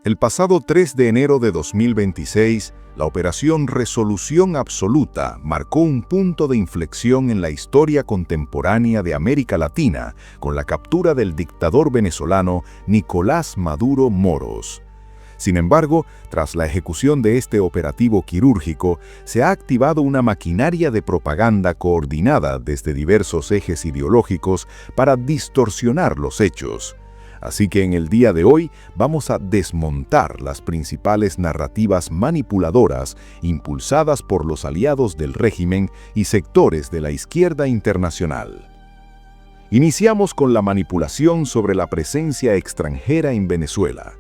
El pasado 3 de enero de 2026, la Operación Resolución Absoluta marcó un punto de inflexión en la historia contemporánea de América Latina con la captura del dictador venezolano Nicolás Maduro Moros. Sin embargo, tras la ejecución de este operativo quirúrgico, se ha activado una maquinaria de propaganda coordinada desde diversos ejes ideológicos para distorsionar los hechos. Así que en el día de hoy vamos a desmontar las principales narrativas manipuladoras impulsadas por los aliados del régimen y sectores de la izquierda internacional. Iniciamos con la manipulación sobre la presencia extranjera en Venezuela.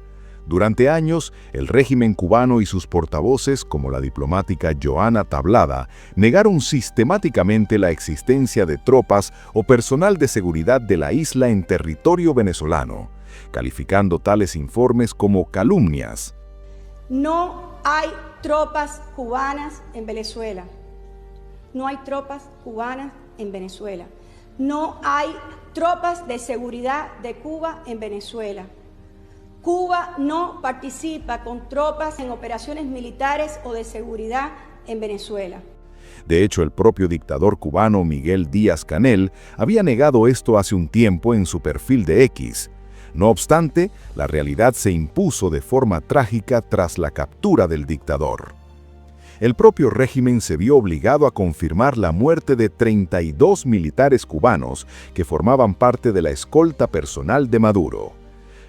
Durante años, el régimen cubano y sus portavoces, como la diplomática Joana Tablada, negaron sistemáticamente la existencia de tropas o personal de seguridad de la isla en territorio venezolano, calificando tales informes como calumnias. No hay tropas cubanas en Venezuela. No hay tropas cubanas en Venezuela. No hay tropas de seguridad de Cuba en Venezuela. Cuba no participa con tropas en operaciones militares o de seguridad en Venezuela. De hecho, el propio dictador cubano Miguel Díaz-Canel había negado esto hace un tiempo en su perfil de X. No obstante, la realidad se impuso de forma trágica tras la captura del dictador. El propio régimen se vio obligado a confirmar la muerte de 32 militares cubanos que formaban parte de la escolta personal de Maduro.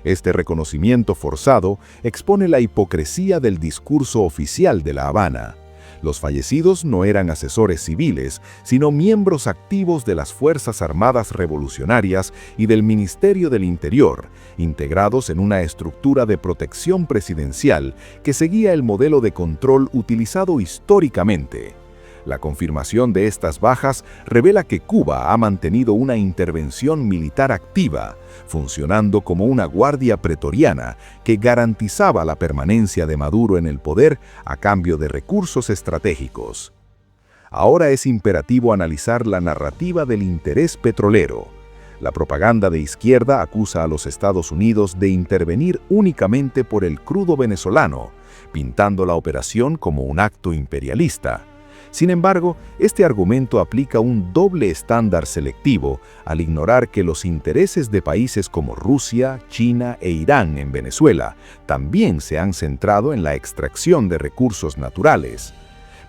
Este reconocimiento forzado expone la hipocresía del discurso oficial de La Habana. Los fallecidos no eran asesores civiles, sino miembros activos de las Fuerzas Armadas Revolucionarias y del Ministerio del Interior, integrados en una estructura de protección presidencial que seguía el modelo de control utilizado históricamente. La confirmación de estas bajas revela que Cuba ha mantenido una intervención militar activa, funcionando como una guardia pretoriana que garantizaba la permanencia de Maduro en el poder a cambio de recursos estratégicos. Ahora es imperativo analizar la narrativa del interés petrolero. La propaganda de izquierda acusa a los Estados Unidos de intervenir únicamente por el crudo venezolano, pintando la operación como un acto imperialista. Sin embargo, este argumento aplica un doble estándar selectivo al ignorar que los intereses de países como Rusia, China e Irán en Venezuela también se han centrado en la extracción de recursos naturales.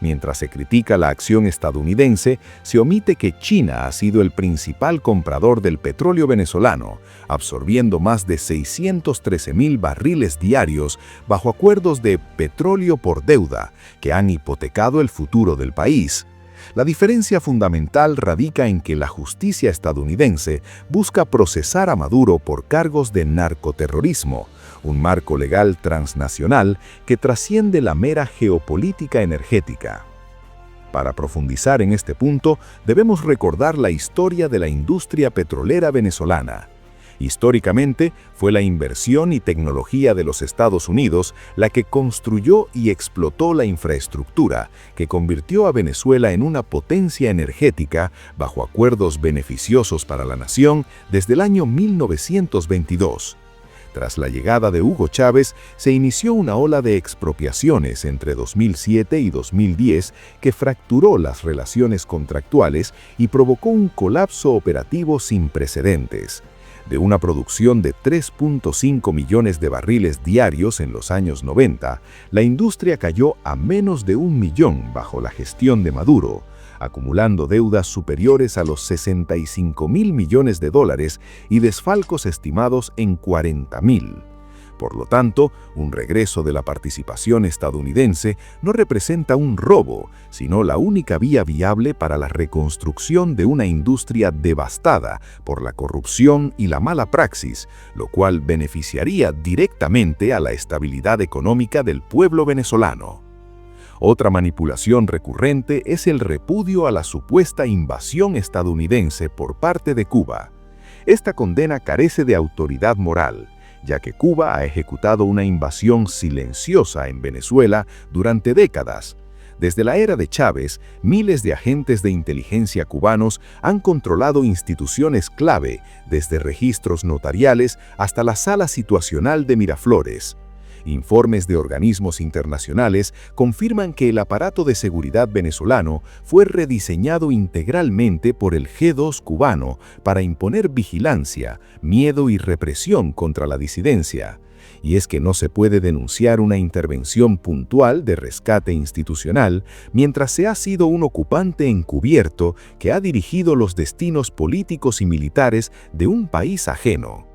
Mientras se critica la acción estadounidense, se omite que China ha sido el principal comprador del petróleo venezolano, absorbiendo más de 613,000 barriles diarios bajo acuerdos de petróleo por deuda, que han hipotecado el futuro del país. La diferencia fundamental radica en que la justicia estadounidense busca procesar a Maduro por cargos de narcoterrorismo, un marco legal transnacional que trasciende la mera geopolítica energética. Para profundizar en este punto, debemos recordar la historia de la industria petrolera venezolana. Históricamente, fue la inversión y tecnología de los Estados Unidos la que construyó y explotó la infraestructura que convirtió a Venezuela en una potencia energética bajo acuerdos beneficiosos para la nación desde el año 1922. Tras la llegada de Hugo Chávez, se inició una ola de expropiaciones entre 2007 y 2010 que fracturó las relaciones contractuales y provocó un colapso operativo sin precedentes. De una producción de 3.5 millones de barriles diarios en los años 90, la industria cayó a menos de 1 millón bajo la gestión de Maduro, acumulando deudas superiores a los 65,000 millones de dólares y desfalcos estimados en 40,000. Por lo tanto, un regreso de la participación estadounidense no representa un robo, sino la única vía viable para la reconstrucción de una industria devastada por la corrupción y la mala praxis, lo cual beneficiaría directamente a la estabilidad económica del pueblo venezolano. Otra manipulación recurrente es el repudio a la supuesta invasión estadounidense por parte de Cuba. Esta condena carece de autoridad moral, ya que Cuba ha ejecutado una invasión silenciosa en Venezuela durante décadas. Desde la era de Chávez, miles de agentes de inteligencia cubanos han controlado instituciones clave, desde registros notariales hasta la sala situacional de Miraflores. Informes de organismos internacionales confirman que el aparato de seguridad venezolano fue rediseñado integralmente por el G2 cubano para imponer vigilancia, miedo y represión contra la disidencia. Y es que no se puede denunciar una intervención puntual de rescate institucional mientras se ha sido un ocupante encubierto que ha dirigido los destinos políticos y militares de un país ajeno.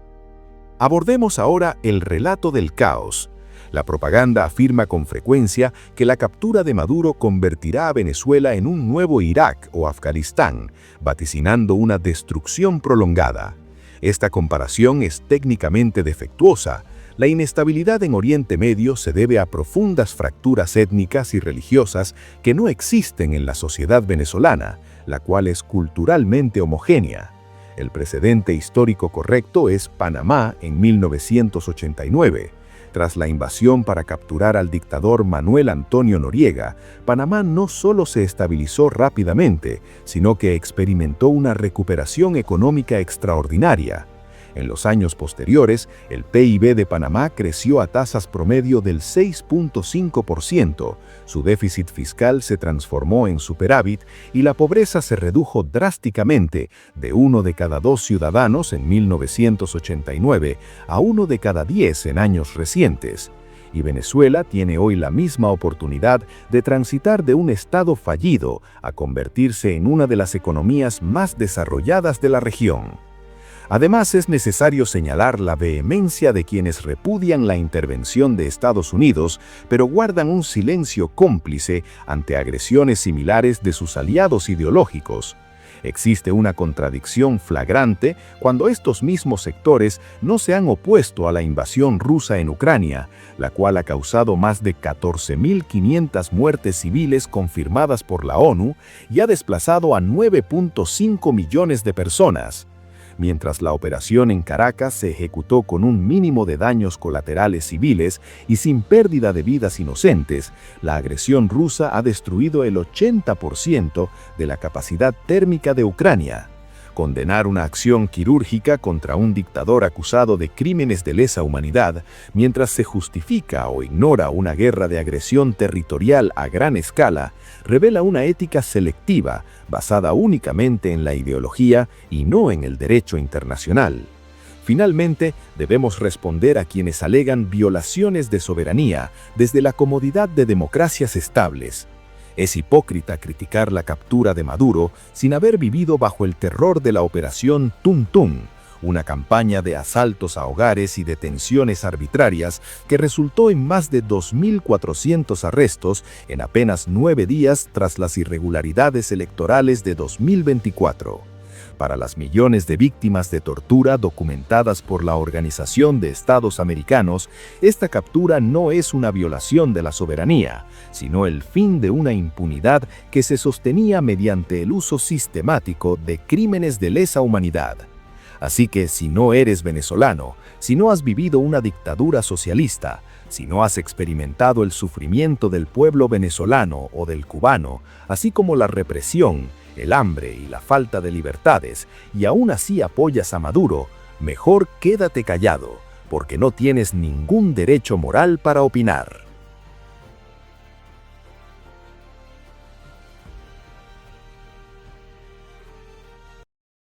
Abordemos ahora el relato del caos. La propaganda afirma con frecuencia que la captura de Maduro convertirá a Venezuela en un nuevo Irak o Afganistán, vaticinando una destrucción prolongada. Esta comparación es técnicamente defectuosa. La inestabilidad en Oriente Medio se debe a profundas fracturas étnicas y religiosas que no existen en la sociedad venezolana, la cual es culturalmente homogénea. El precedente histórico correcto es Panamá en 1989. Tras la invasión para capturar al dictador Manuel Antonio Noriega, Panamá no solo se estabilizó rápidamente, sino que experimentó una recuperación económica extraordinaria. En los años posteriores, el PIB de Panamá creció a tasas promedio del 6.5%, su déficit fiscal se transformó en superávit y la pobreza se redujo drásticamente de 1 de cada 2 ciudadanos en 1989 a 1 de cada 10 en años recientes. Y Venezuela tiene hoy la misma oportunidad de transitar de un estado fallido a convertirse en una de las economías más desarrolladas de la región. Además, es necesario señalar la vehemencia de quienes repudian la intervención de Estados Unidos, pero guardan un silencio cómplice ante agresiones similares de sus aliados ideológicos. Existe una contradicción flagrante cuando estos mismos sectores no se han opuesto a la invasión rusa en Ucrania, la cual ha causado más de 14.500 muertes civiles confirmadas por la ONU y ha desplazado a 9.5 millones de personas. Mientras la operación en Caracas se ejecutó con un mínimo de daños colaterales civiles y sin pérdida de vidas inocentes, la agresión rusa ha destruido el 80% de la capacidad térmica de Ucrania. Condenar una acción quirúrgica contra un dictador acusado de crímenes de lesa humanidad, mientras se justifica o ignora una guerra de agresión territorial a gran escala, revela una ética selectiva basada únicamente en la ideología y no en el derecho internacional. Finalmente, debemos responder a quienes alegan violaciones de soberanía desde la comodidad de democracias estables. Es hipócrita criticar la captura de Maduro sin haber vivido bajo el terror de la operación Tum Tum, una campaña de asaltos a hogares y detenciones arbitrarias que resultó en más de 2.400 arrestos en apenas 9 días tras las irregularidades electorales de 2024. Para las millones de víctimas de tortura documentadas por la Organización de Estados Americanos, esta captura no es una violación de la soberanía, sino el fin de una impunidad que se sostenía mediante el uso sistemático de crímenes de lesa humanidad. Así que si no eres venezolano, si no has vivido una dictadura socialista, si no has experimentado el sufrimiento del pueblo venezolano o del cubano, así como la represión, el hambre y la falta de libertades, y aún así apoyas a Maduro, mejor quédate callado, porque no tienes ningún derecho moral para opinar.